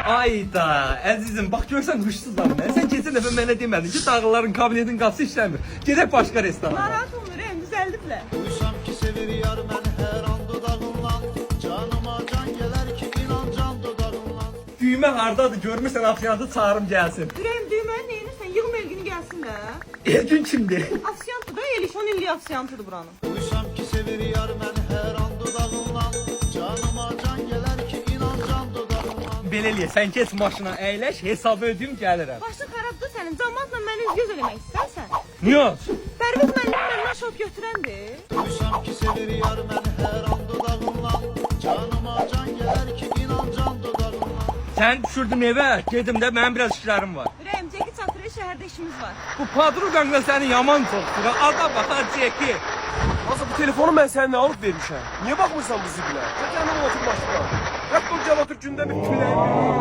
Ayda, əzizim, bax görsən huşsuzam mən. Sən keçən dəfə mənə demədin ki, dağların kabinetin qapısı işləmir. Gedək başqa restorana. Narahat olmur, düzəldiblər. Duysam ki sevir yar mən hər an dodağından. Canıma can gələr ki inan can dodağından. Düymə hardadır? Görmürsən afiyantı çağırım gəlsin. Ürəyim düyməni neyinirsən? Yığım Elgünü gəlsin də. Elgün kimdir? Afsiyantdır da, Elişon illi afsiyantıdır buranın. Duysam ki sevir yar mən hər an dodağından. Canıma can gələr ki inan can dodağından. Belə eləyə, sən keç maşına əyləş, hesabı ödəyim gəlirəm. Başın xarabdır sənin, cəmaatla məni üz-göz eləmək istərsən. Niyə? Pərviz müəllim məndən şok götürəndir. Duysam ki sevir yar mən hər an dodağından. Canıma can gələr ki inan can dodağından. Sən düşürdün evə, gedim də mənim biraz işlərim var. Ürəyim, Ceki çatırır, şəhərdə işimiz var. Bu padruqanla səni yaman çoxdur. Ada baxar Ceki. Nasıl bu telefonu mən səninlə alıb vermişəm. Niyə baxmırsan bu zibilə? Çək yanıma otur maşına. Rədd ol gəl otur gündə bir küləyim.